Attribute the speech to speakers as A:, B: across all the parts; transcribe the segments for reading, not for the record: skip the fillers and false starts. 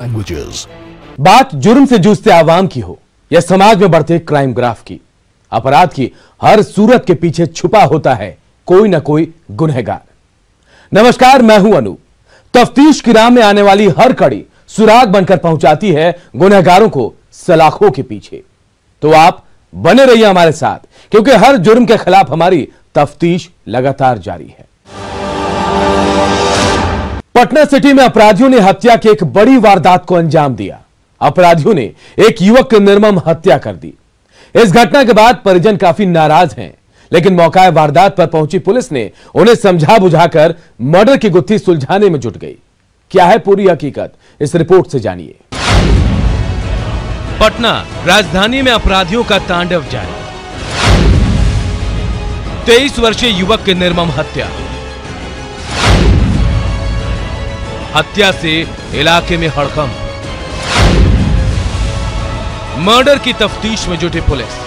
A: languages.
B: बात जुर्म से जूझते आवाम की हो या समाज में बढ़ते क्राइम ग्राफ की, अपराध की हर सूरत के पीछे छुपा होता है कोई ना कोई गुनहगार। नमस्कार, मैं हूं अनु। तफ्तीश की राह में आने वाली हर कड़ी सुराग बनकर पहुंचाती है गुनहगारों को सलाखों के पीछे। तो आप बने रहिए हमारे साथ, क्योंकि हर जुर्म के खिलाफ हमारी तफ्तीश लगातार जारी है। पटना सिटी में अपराधियों ने हत्या की एक बड़ी वारदात को अंजाम दिया। अपराधियों ने एक युवक की निर्मम हत्या कर दी। इस घटना के बाद परिजन काफी नाराज हैं, लेकिन मौका वारदात पर पहुंची पुलिस ने उन्हें समझा बुझाकर मर्डर की गुत्थी सुलझाने में जुट गई। क्या है पूरी हकीकत, इस रिपोर्ट से जानिए। पटना राजधानी में अपराधियों का तांडव जारी। 23 वर्षीय युवक की निर्मम हत्या। हत्या से इलाके में हड़कंप। मर्डर की तफ्तीश में जुटी पुलिस।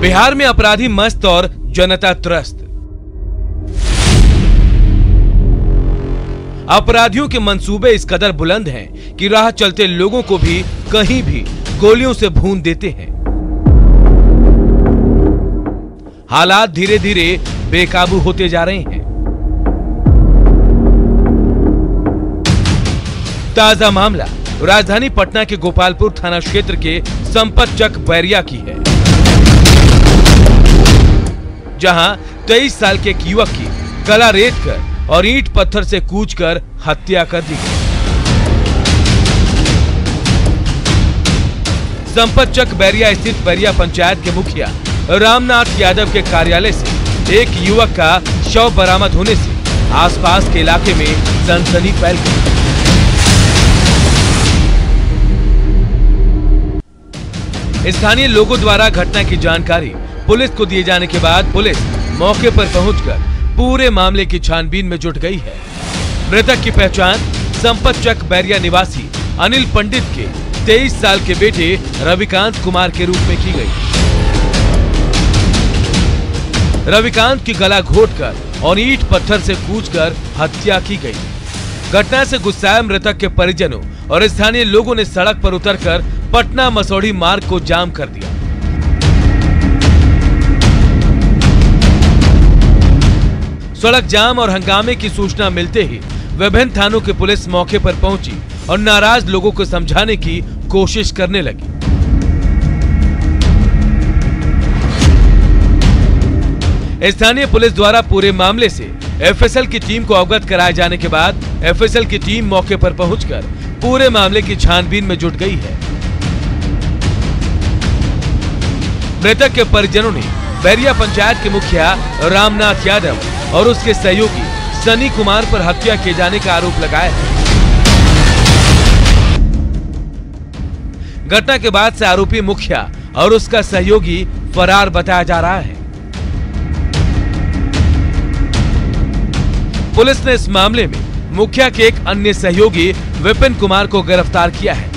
B: बिहार में अपराधी मस्त और जनता त्रस्त। अपराधियों के मंसूबे इस कदर बुलंद हैं कि राह चलते लोगों को भी कहीं भी गोलियों से भून देते हैं। हालात धीरे धीरे बेकाबू होते जा रहे हैं। ताजा मामला राजधानी पटना के गोपालपुर थाना क्षेत्र के संपत चक बैरिया की है, जहां 23 साल के एक युवक की गला रेत कर और ईंट पत्थर से कूचकर हत्या कर दी गई। संपत चक बैरिया स्थित बैरिया पंचायत के मुखिया रामनाथ यादव के कार्यालय से एक युवक का शव बरामद होने से आसपास के इलाके में सनसनी फैल गई। स्थानीय लोगों द्वारा घटना की जानकारी पुलिस को दिए जाने के बाद पुलिस मौके पर पहुंचकर पूरे मामले की छानबीन में जुट गई है। मृतक की पहचान संपत चक बैरिया निवासी अनिल पंडित के 23 साल के बेटे रविकांत कुमार के रूप में की गई। रविकांत की गला घोटकर और ईंट पत्थर से कूचकर हत्या की गई। घटना से गुस्साए मृतक के परिजनों और स्थानीय लोगों ने सड़क पर उतरकर पटना मसौढ़ी मार्ग को जाम कर दिया। सड़क जाम और हंगामे की सूचना मिलते ही विभिन्न थानों की पुलिस मौके पर पहुंची और नाराज लोगों को समझाने की कोशिश करने लगी। स्थानीय पुलिस द्वारा पूरे मामले से एफएसएल की टीम को अवगत कराए जाने के बाद एफएसएल की टीम मौके पर पहुंचकर पूरे मामले की छानबीन में जुट गई है। मृतक के परिजनों ने बैरिया पंचायत के मुखिया रामनाथ यादव और उसके सहयोगी सनी कुमार पर हत्या किए जाने का आरोप लगाया है। घटना के बाद से आरोपी मुखिया और उसका सहयोगी फरार बताया जा रहा है। पुलिस ने इस मामले में मुखिया के एक अन्य सहयोगी विपिन कुमार को गिरफ्तार किया है,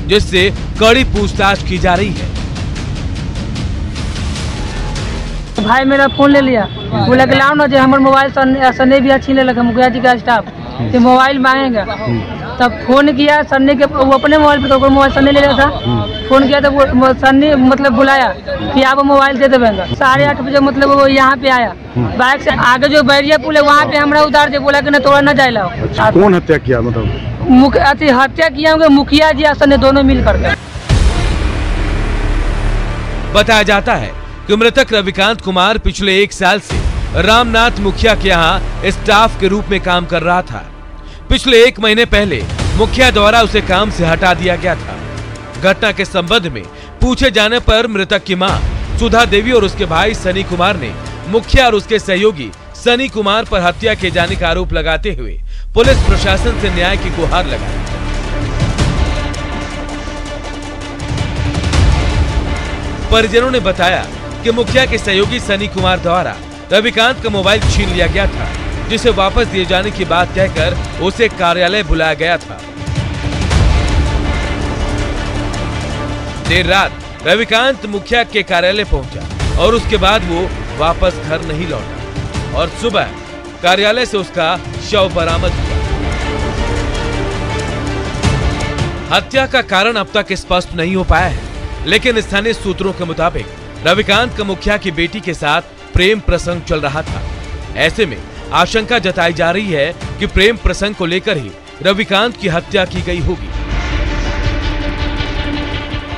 B: जिससे कड़ी पूछताछ की जा रही है।
C: भाई मेरा फोन ले लिया, बोला कि लाओ ना, जो हमारे मोबाइल सन्ने भी छीने लगा मुखिया जी का स्टाफ, तो मोबाइल मांगेगा। तब फोन किया सन्ने के, वो अपने मोबाइल पे, तो मोबाइल सन्ने ले लिया था। फोन किया तो वो सन्ने मतलब बुलाया कि आप मोबाइल दे देंगे। 8:30 बजे मतलब वो यहाँ पे आया, बाइक से आगे जो बैरिया पुल है वहाँ पे हमारा उतार दे, बोला कि ना तोड़ा न जाए।
D: अच्छा, कौन हत्या किया? मतलब
C: हत्या किया होंगे मुखिया जी और सन्ने दोनों मिल करके।
B: बताया जाता है कि मृतक रविकांत कुमार पिछले 1 साल से रामनाथ मुखिया के यहाँ स्टाफ के रूप में काम कर रहा था। पिछले 1 महीने पहले मुखिया द्वारा उसे काम से हटा दिया गया था। घटना के संबंध में पूछे जाने पर मृतक की मां सुधा देवी और उसके भाई सनी कुमार ने मुखिया और उसके सहयोगी सनी कुमार पर हत्या किए जाने का आरोप लगाते हुए पुलिस प्रशासन से न्याय की गुहार लगाई। परिजनों ने बताया कि मुखिया के सहयोगी सनी कुमार द्वारा रविकांत का मोबाइल छीन लिया गया था, जिसे वापस दिए जाने की बात कहकर उसे कार्यालय बुलाया गया था। देर रात रविकांत मुखिया के कार्यालय पहुंचा और उसके बाद वो वापस घर नहीं लौटा और सुबह कार्यालय से उसका शव बरामद हुआ। हत्या का कारण अब तक स्पष्ट नहीं हो पाया है, लेकिन स्थानीय सूत्रों के मुताबिक रविकांत का मुखिया की बेटी के साथ प्रेम प्रसंग चल रहा था। ऐसे में आशंका जताई जा रही है कि प्रेम प्रसंग को लेकर ही रविकांत की हत्या की गई होगी।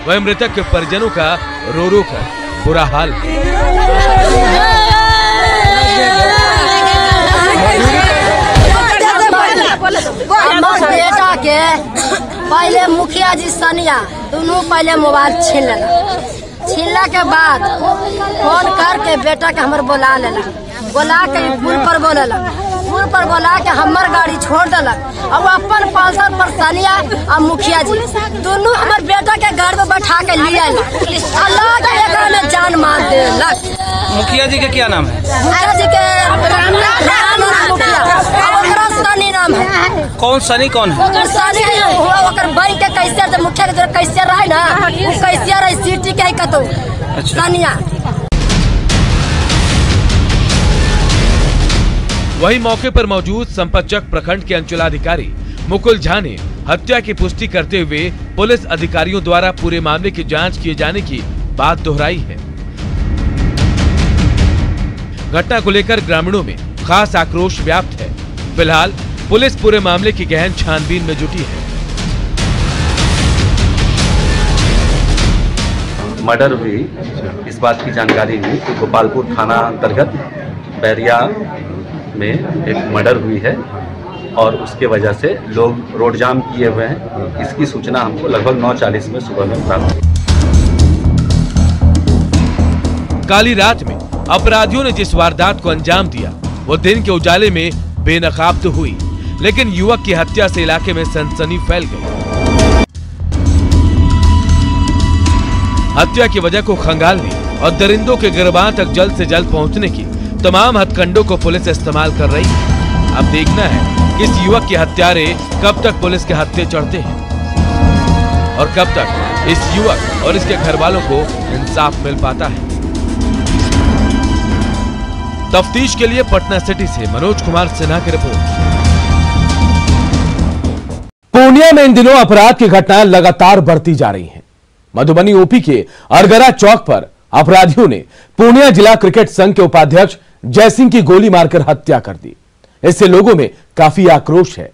B: वह मृतक के परिजनों का रो रो कर बुरा हाल
A: बेटा के पहले मुखिया जी सनिया दोनों पहले मोबाइल छीन लेना, छीनला के बाद फोन करके बेटा के हमर बोला लेला, बोला के पुल पर बोला के हमर गाड़ी छोड़ देलक और अपन पल्सर पर सनिया और मुखिया जी दोनों हमर बेटा के घर में बैठा के लिए अल्लाह के एकरा में जान मार देलक।
E: मुखिया जी के क्या नाम है?
A: मुखिया जी के सनी नाम है।
E: कौन सनी कौन है?
A: सनी ओकर बैंक के कैसे मुखिया के कैसे रहे ना, वो कैसे रहे सिटी के कतो सनिया।
B: वहीं मौके पर मौजूद संपतचक प्रखंड के अंचलाधिकारी मुकुल झा ने हत्या की पुष्टि करते हुए पुलिस अधिकारियों द्वारा पूरे मामले की जांच किए जाने की बात दोहराई है। घटना को लेकर ग्रामीणों में खास आक्रोश व्याप्त है। फिलहाल पुलिस पूरे मामले की गहन छानबीन में जुटी है।
F: मर्डर हुई, इस बात की जानकारी हुई कि गोपालपुर थाना अंतर्गत बैरिया में एक मर्डर हुई है और उसके वजह से लोग रोड जाम किए हुए हैं। इसकी सूचना हमको लगभग 9:40 में सुबह में प्राप्त हुई।
B: काली रात में अपराधियों ने जिस वारदात को अंजाम दिया वो दिन के उजाले में बेनकाब तो हुई, लेकिन युवक की हत्या से इलाके में सनसनी फैल गई। हत्या की वजह को खंगालने और दरिंदों के गिरबान तक जल्द से जल्द पहुंचने की तमाम हथकंडों को पुलिस इस्तेमाल कर रही है। अब देखना है कि इस युवक के हत्यारे कब तक पुलिस के हत्थे चढ़ते हैं और कब तक इस युवक और इसके घर वालों को इंसाफ मिल पाता है। तफ्तीश के लिए पटना सिटी से मनोज कुमार सिन्हा की रिपोर्ट।
G: पूर्णिया में इन दिनों अपराध की घटनाएं लगातार बढ़ती जा रही हैं। मधुबनी ओपी के अरगरा चौक पर अपराधियों ने पूर्णिया जिला क्रिकेट संघ के उपाध्यक्ष जयसिंह की गोली मारकर हत्या कर दी। इससे लोगों में काफी आक्रोश है।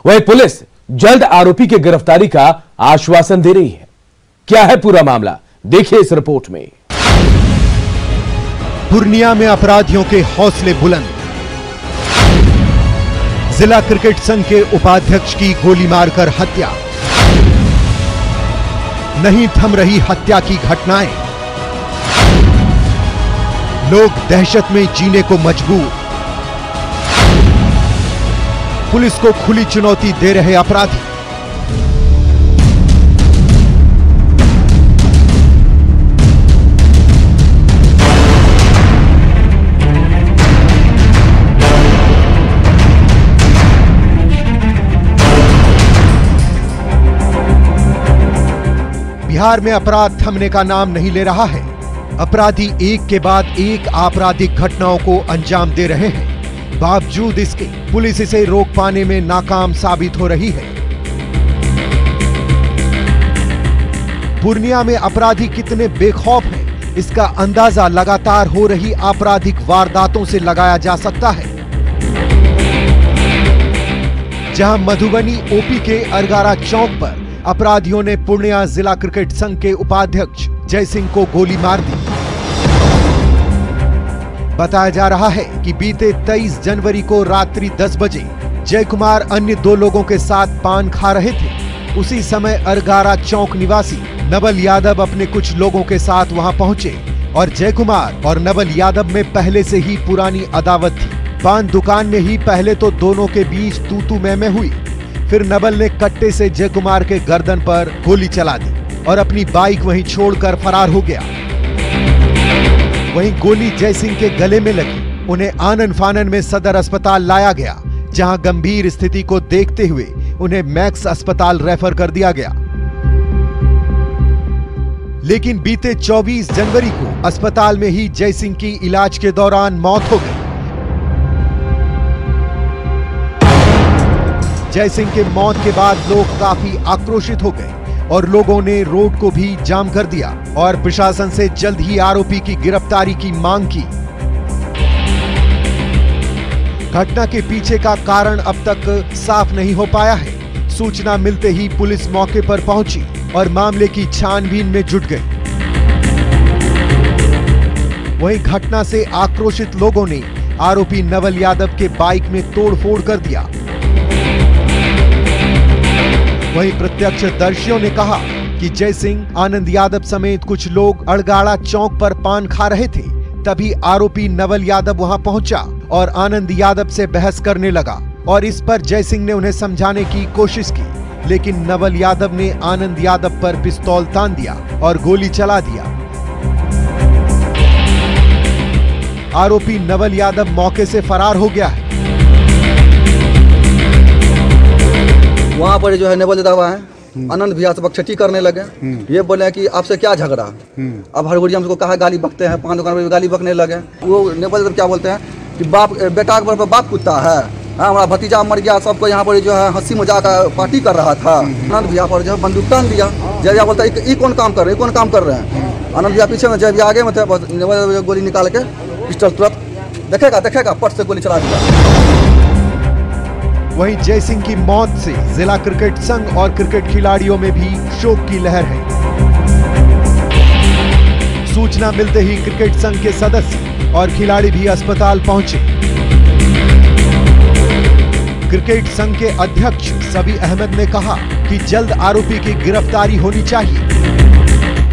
G: वहीं पुलिस जल्द आरोपी की गिरफ्तारी का आश्वासन दे रही है। क्या है पूरा मामला, देखिए इस रिपोर्ट में।
H: पूर्णिया में अपराधियों के हौसले बुलंद। जिला क्रिकेट संघ के उपाध्यक्ष की गोली मारकर हत्या। नहीं थम रही हत्या की घटनाएं। लोग दहशत में जीने को मजबूर। पुलिस को खुली चुनौती दे रहे अपराधी। बिहार में अपराध थमने का नाम नहीं ले रहा है। अपराधी एक के बाद एक आपराधिक घटनाओं को अंजाम दे रहे हैं। बावजूद इसके पुलिस इसे रोक पाने में नाकाम साबित हो रही है। पूर्णिया में अपराधी कितने बेखौफ हैं, इसका अंदाजा लगातार हो रही आपराधिक वारदातों से लगाया जा सकता है। जहां मधुबनी ओपी के अरगारा चौक पर अपराधियों ने पूर्णिया जिला क्रिकेट संघ के उपाध्यक्ष जयसिंह को गोली मार दी। बताया जा रहा है कि बीते 23 जनवरी को रात्रि 10 बजे जय कुमार अन्य 2 लोगों के साथ पान खा रहे थे। उसी समय अरगारा चौक निवासी नवल यादव अपने कुछ लोगों के साथ वहां पहुंचे और जय कुमार और नवल यादव में पहले से ही पुरानी अदावत थी। पान दुकान में ही पहले तो दोनों के बीच तू-तू मैं हुई। फिर नवल ने कट्टे से जय कुमार के गर्दन पर गोली चला दी और अपनी बाइक वहीं छोड़कर फरार हो गया। वहीं गोली जयसिंह के गले में लगी। उन्हें आनन फानन में सदर अस्पताल लाया गया, जहां गंभीर स्थिति को देखते हुए उन्हें मैक्स अस्पताल रेफर कर दिया गया। लेकिन बीते 24 जनवरी को अस्पताल में ही जय सिंह की इलाज के दौरान मौत हो गई। जय सिंह के मौत के बाद लोग काफी आक्रोशित हो गए और लोगों ने रोड को भी जाम कर दिया और प्रशासन से जल्द ही आरोपी की गिरफ्तारी की मांग की। घटना के पीछे का कारण अब तक साफ नहीं हो पाया है। सूचना मिलते ही पुलिस मौके पर पहुंची और मामले की छानबीन में जुट गई। वहीं घटना से आक्रोशित लोगों ने आरोपी नवल यादव के बाइक में तोड़फोड़ कर दिया। वहीं प्रत्यक्षदर्शियों ने कहा कि जय सिंह, आनंद यादव समेत कुछ लोग अड़गाड़ा चौक पर पान खा रहे थे। तभी आरोपी नवल यादव वहां पहुंचा और आनंद यादव से बहस करने लगा और इस पर जय सिंह ने उन्हें समझाने की कोशिश की, लेकिन नवल यादव ने आनंद यादव पर पिस्तौल तान दिया और गोली चला दिया। आरोपी नवल यादव मौके से फरार हो गया है।
I: वहाँ पर जो है नवल यादव आए, आनंद भैया से बकचटी करने लगे। ये बोले कि आपसे क्या झगड़ा। अब हड़बड़ी हमको कहा गाली बकते हैं, पान दुकान पर गाली बकने लगे। वो नवल यादव क्या बोलते हैं कि बाप बेटा के पर बाप कुत्ता है। हाँ, हमारा भतीजा मर गया, सबको यहाँ पर जो है हंसी मजाक पार्टी कर रहा था। आनंद भैया पर जो है बंदूक तान दिया। जय भैया बोलता है ये कौन काम कर रहे हैं, कौन काम कर रहे हैं। आनंद भैया पीछे में, जय भैया आगे में थे। नवल गोली निकाल के पिस्टल तुरंत देखेगा पट से गोली चला दिया।
H: वहीं जय सिंह की मौत से जिला क्रिकेट संघ और क्रिकेट खिलाड़ियों में भी शोक की लहर है। सूचना मिलते ही क्रिकेट संघ के सदस्य और खिलाड़ी भी अस्पताल पहुंचे। क्रिकेट संघ के अध्यक्ष सबी अहमद ने कहा कि जल्द आरोपी की गिरफ्तारी होनी चाहिए।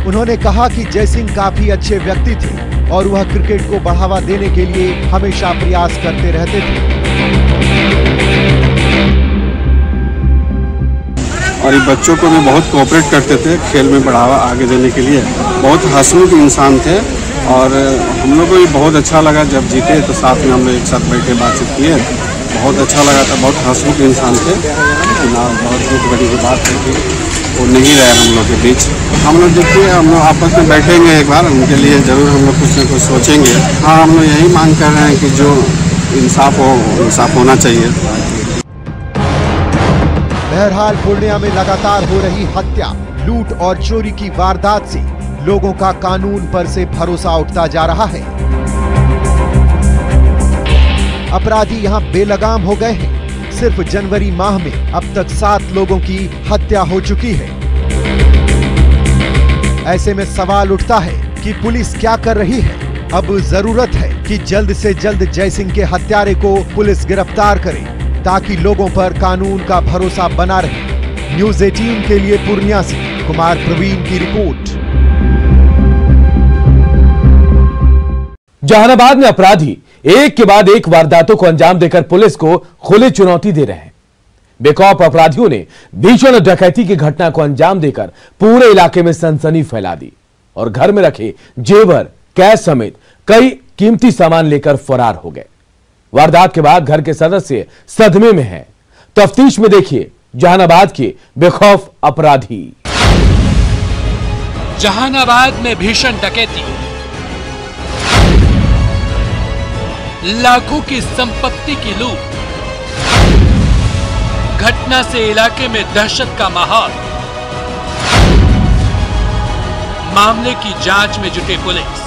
H: उन्होंने कहा कि जय सिंह काफी अच्छे व्यक्ति थे और वह क्रिकेट को बढ़ावा देने के लिए हमेशा प्रयास करते रहते थे।
D: और ये बच्चों को भी बहुत कोऑपरेट करते थे, खेल में बढ़ावा आगे देने के लिए। बहुत हंसमुख इंसान थे और हम लोग को भी बहुत अच्छा लगा जब जीते तो साथ में हम लोग एक साथ बैठे बातचीत किए। बहुत अच्छा लगा था। बहुत हंसमुख इंसान थे, लेकिन बहुत दुख बड़ी की बात है कि वो नहीं रहे हम लोग के बीच। हम लोग देखिए, हम लोग आपस में बैठेंगे एक बार, उनके लिए जरूर हम लोग कुछ न कुछ सोचेंगे। हाँ, हम लोग यही मांग कर रहे हैं कि जो इंसाफ हो, इंसाफ होना चाहिए।
H: बहरहाल पूर्णिया में लगातार हो रही हत्या, लूट और चोरी की वारदात से लोगों का कानून पर से भरोसा उठता जा रहा है। अपराधी यहां बेलगाम हो गए हैं। सिर्फ जनवरी माह में अब तक 7 लोगों की हत्या हो चुकी है। ऐसे में सवाल उठता है कि पुलिस क्या कर रही है। अब जरूरत है कि जल्द से जल्द जय सिंह के हत्यारे को पुलिस गिरफ्तार करे ताकि लोगों पर कानून का भरोसा बना रहे। न्यूज़ 18 के लिए पूर्णिया से कुमार प्रवीण की रिपोर्ट।
G: जहानाबाद में अपराधी एक के बाद एक वारदातों को अंजाम देकर पुलिस को खुली चुनौती दे रहे हैं। बेखौफ अपराधियों ने भीषण डकैती की घटना को अंजाम देकर पूरे इलाके में सनसनी फैला दी और घर में रखे जेवर, कैश समेत कई कीमती सामान लेकर फरार हो गए। वारदात के बाद घर के सदस्य सदमे में हैं। तफ्तीश में देखिए जहानाबाद के बेखौफ अपराधी।
J: जहानाबाद में भीषण डकैती, लाखों की संपत्ति की लूट। घटना से इलाके में दहशत का माहौल। मामले की जांच में जुटे पुलिस।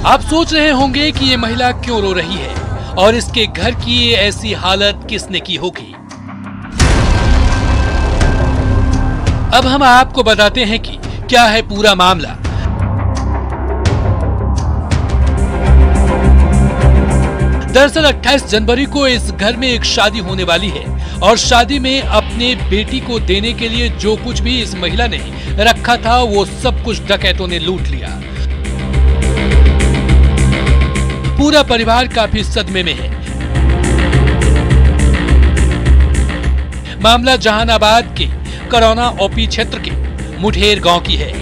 J: आप सोच रहे होंगे कि ये महिला क्यों रो रही है और इसके घर की ये ऐसी हालत किसने की होगी। अब हम आपको बताते हैं कि क्या है पूरा मामला। दरअसल 28 जनवरी को इस घर में एक शादी होने वाली है और शादी में अपने बेटी को देने के लिए जो कुछ भी इस महिला ने रखा था वो सब कुछ डकैतों ने लूट लिया। पूरा परिवार काफी सदमे में है। मामला जहानाबाद के करौना ओपी क्षेत्र के मुठेर गांव की है,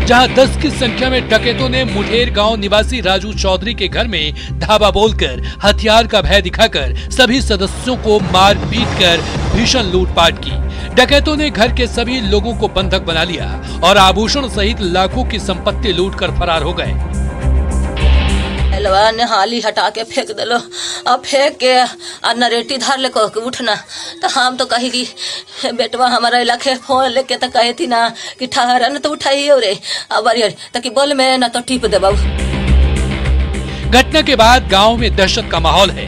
J: जहां 10 की संख्या में डकैतों ने मुठेर गांव निवासी राजू चौधरी के घर में धावा बोलकर हथियार का भय दिखाकर सभी सदस्यों को मार पीट कर भीषण लूटपाट की। डकैतों ने घर के सभी लोगों को बंधक बना लिया और आभूषण सहित लाखों की संपत्ति लूटकर फरार हो गए।
K: ने हाली हटा के फेंक दिलो, अब फेंक के नरेटी धार ले कह के उठना, तो हम तो कही कि बेटवा हमारा इलाके फोन लेके तो कहे थी ना कि ठहरा न तो उठाइए रे अब ताकि बोल में न तो टिप दे बाबू।
J: घटना के बाद गांव में दहशत का माहौल है।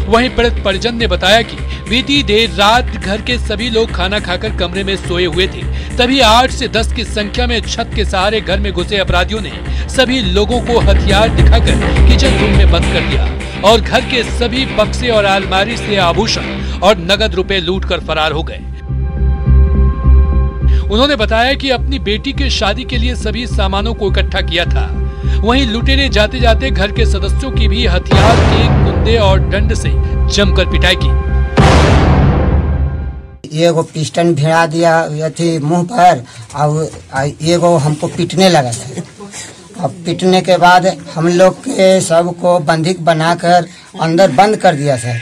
J: वहीं पीड़ित परिजन ने बताया कि बीती देर रात घर के सभी लोग खाना खाकर कमरे में सोए हुए थे, तभी 8 से 10 की संख्या में छत के सहारे घर में घुसे अपराधियों ने सभी लोगों को हथियार दिखाकर किचन रूम में बंद कर दिया और घर के सभी बक्से और अलमारी से आभूषण और नगद रुपए लूटकर फरार हो गए। उन्होंने बताया कि अपनी बेटी के शादी के लिए सभी सामानों को इकट्ठा किया था। वहीं लुटेरे जाते जाते घर के सदस्यों की भी हथियार के कुंदे और डंड से जमकर पिटाई की।
L: एगो पिस्टन भिड़ा दिया थी मुंह पर और एगो हमको पीटने लगा था। अब पीटने के बाद हम लोग के सबको बंदिक बनाकर अंदर बंद कर दिया था।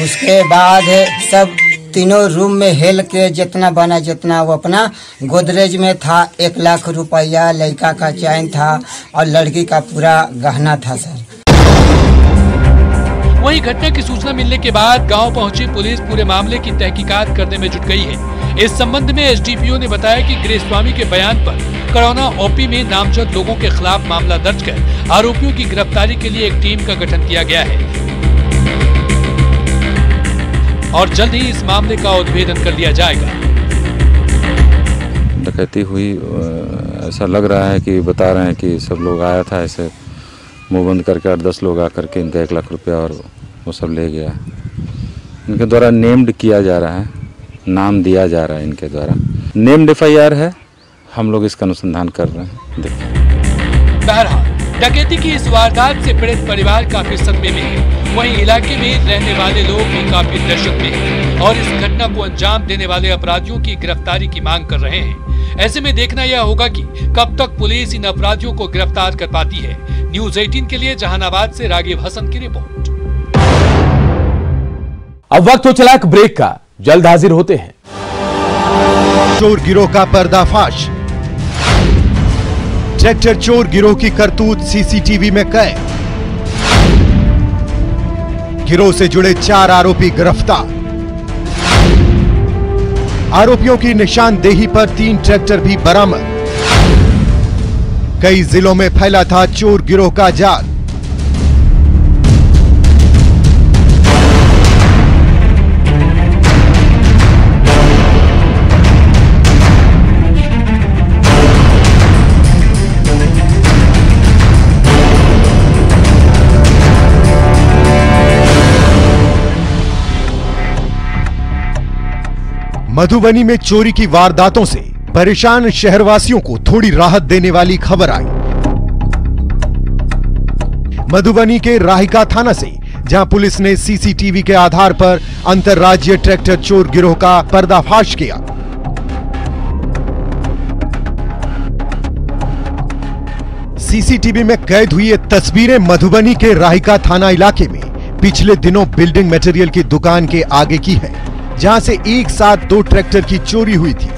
L: उसके बाद सब तीनों रूम में हेल के जितना बना जितना वो अपना गोदरेज में था। 1 लाख रुपया लड़का का चैन था और लड़की का पूरा गहना था सर।
J: वहीं घटना की सूचना मिलने के बाद गांव पहुंची पुलिस पूरे मामले की तहकीकात करने में जुट गई है। इस संबंध में एसडीपीओ ने बताया कि गृहस्वामी के बयान पर करौना ओपी में नामजद लोगों के खिलाफ मामला दर्ज कर आरोपियों की गिरफ्तारी के लिए एक टीम का गठन किया गया है और जल्द ही इस मामले का उद्भेदन कर लिया जाएगा।
M: डकैती हुई ऐसा लग रहा है कि बता रहे हैं कि सब लोग आया था, ऐसे मुंह बंद करके 8-10 लोग आकर के इनका 1 लाख रुपया और वो सब ले गया। इनके द्वारा नेम्ड किया जा रहा है, नाम दिया जा रहा है इनके द्वारा। नेम्ड FIR है, हम लोग इसका अनुसंधान कर रहे हैं। देखिए
J: बहरहाल डकैती की इस वारदात से पीड़ित परिवार काफी सदमे में है। वहीं इलाके में रहने वाले लोग भी काफी दहशत में हैं और इस घटना को अंजाम देने वाले अपराधियों की गिरफ्तारी की मांग कर रहे हैं। ऐसे में देखना यह होगा कि कब तक पुलिस इन अपराधियों को गिरफ्तार कर पाती है। न्यूज़ 18 के लिए जहानाबाद से रागिब हसन की रिपोर्ट।
G: अब वक्त हो चला एक ब्रेक का, जल्द हाजिर होते हैं।
H: चोर गिरोह का पर्दाफाश। ट्रैक्टर चोर गिरोह की करतूत सीसीटीवी में कैद। गिरोह से जुड़े 4 आरोपी गिरफ्तार। आरोपियों की निशानदेही पर 3 ट्रैक्टर भी बरामद। कई जिलों में फैला था चोर गिरोह का जाल। मधुबनी में चोरी की वारदातों से परेशान शहरवासियों को थोड़ी राहत देने वाली खबर आई। मधुबनी के राहिका थाना से, जहां पुलिस ने सीसीटीवी के आधार पर अंतर्राज्यीय ट्रैक्टर चोर गिरोह का पर्दाफाश किया। सीसीटीवी में कैद हुई ये तस्वीरें मधुबनी के राहिका थाना इलाके में पिछले दिनों बिल्डिंग मटेरियल की दुकान के आगे की है, जहां से एक साथ 2 ट्रैक्टर की चोरी हुई थी।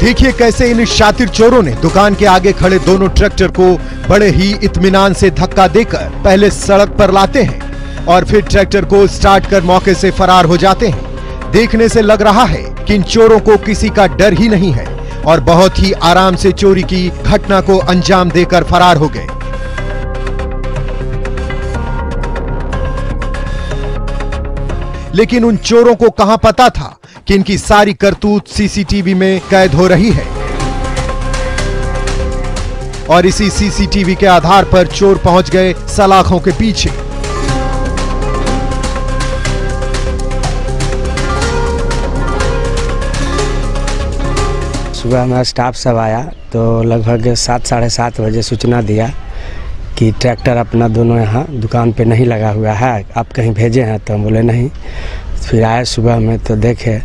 H: देखिए कैसे इन शातिर चोरों ने दुकान के आगे खड़े दोनों ट्रैक्टर को बड़े ही इत्मीनान से धक्का देकर पहले सड़क पर लाते हैं और फिर ट्रैक्टर को स्टार्ट कर मौके से फरार हो जाते हैं। देखने से लग रहा है कि इन चोरों को किसी का डर ही नहीं है और बहुत ही आराम से चोरी की घटना को अंजाम देकर फरार हो गए। लेकिन उन चोरों को कहां पता था कि इनकी सारी करतूत सीसीटीवी में कैद हो रही है और इसी सीसीटीवी के आधार पर चोर पहुंच गए सलाखों के पीछे।
N: सुबह हमारा स्टाफ सब आया तो लगभग 7 साढ़े 7 बजे सूचना दिया कि ट्रैक्टर अपना दोनों यहाँ दुकान पे नहीं लगा हुआ है, आप कहीं भेजे हैं? तो हम बोले नहीं। फिर आए सुबह में तो देखे,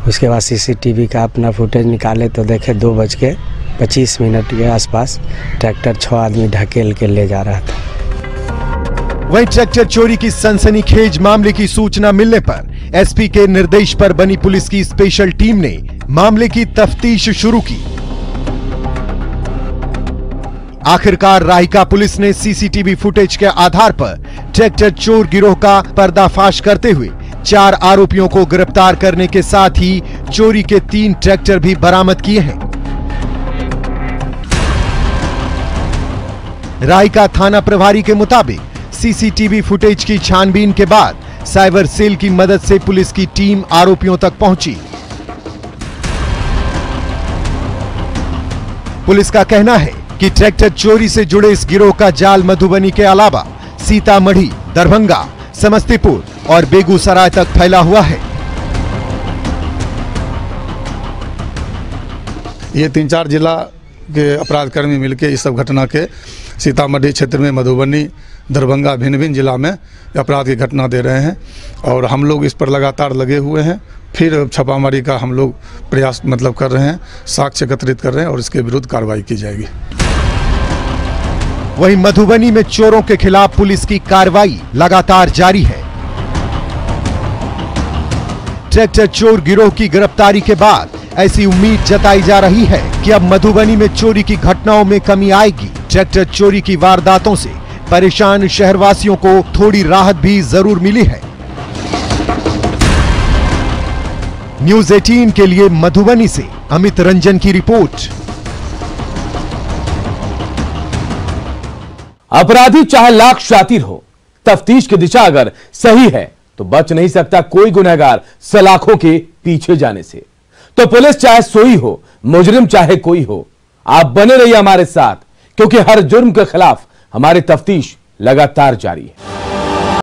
N: उसके बाद सीसीटीवी का अपना फुटेज निकाले तो देखे 2:25 के आसपास ट्रैक्टर 6 आदमी ढकेल के ले जा रहा था।
H: वहीं ट्रैक्टर चोरी की सनसनीखेज मामले की सूचना मिलने पर एसपी के निर्देश पर बनी पुलिस की स्पेशल टीम ने मामले की तफ्तीश शुरू की। आखिरकार राहिका पुलिस ने सीसीटीवी फुटेज के आधार पर ट्रैक्टर चोर गिरोह का पर्दाफाश करते हुए 4 आरोपियों को गिरफ्तार करने के साथ ही चोरी के 3 ट्रैक्टर भी बरामद किए हैं। राहिका थाना प्रभारी के मुताबिक सीसीटीवी फुटेज की छानबीन के बाद साइबर सेल की मदद से पुलिस की टीम आरोपियों तक पहुंची। पुलिस का कहना है कि ट्रैक्टर चोरी से जुड़े इस गिरोह का जाल मधुबनी के अलावा सीतामढ़ी, दरभंगा, समस्तीपुर और बेगूसराय तक फैला हुआ है।
O: ये 3-4 जिला के अपराधकर्मी मिलकर इस सब घटना के सीतामढ़ी क्षेत्र में, मधुबनी, दरभंगा, भिन्न जिला में अपराध की घटना दे रहे हैं और हम लोग इस पर लगातार लगे हुए हैं। फिर छापामारी का हम लोग प्रयास कर रहे हैं, साक्ष्य एकत्रित कर रहे हैं और इसके विरुद्ध कार्रवाई की जाएगी।
H: वहीं मधुबनी में चोरों के खिलाफ पुलिस की कार्रवाई लगातार जारी है। ट्रैक्टर चोर गिरोह की गिरफ्तारी के बाद ऐसी उम्मीद जताई जा रही है कि अब मधुबनी में चोरी की घटनाओं में कमी आएगी। ट्रैक्टर चोरी की वारदातों से परेशान शहरवासियों को थोड़ी राहत भी जरूर मिली है। न्यूज़ 18 के लिए मधुबनी से अमित रंजन की रिपोर्ट।
G: अपराधी चाहे लाख शातिर हो, तफ्तीश की दिशा अगर सही है तो बच नहीं सकता कोई गुनहगार सलाखों के पीछे जाने से। तो पुलिस चाहे सोई हो, मुजरिम चाहे कोई हो, आप बने रहिए हमारे साथ, क्योंकि हर जुर्म के खिलाफ हमारी तफ्तीश लगातार जारी है।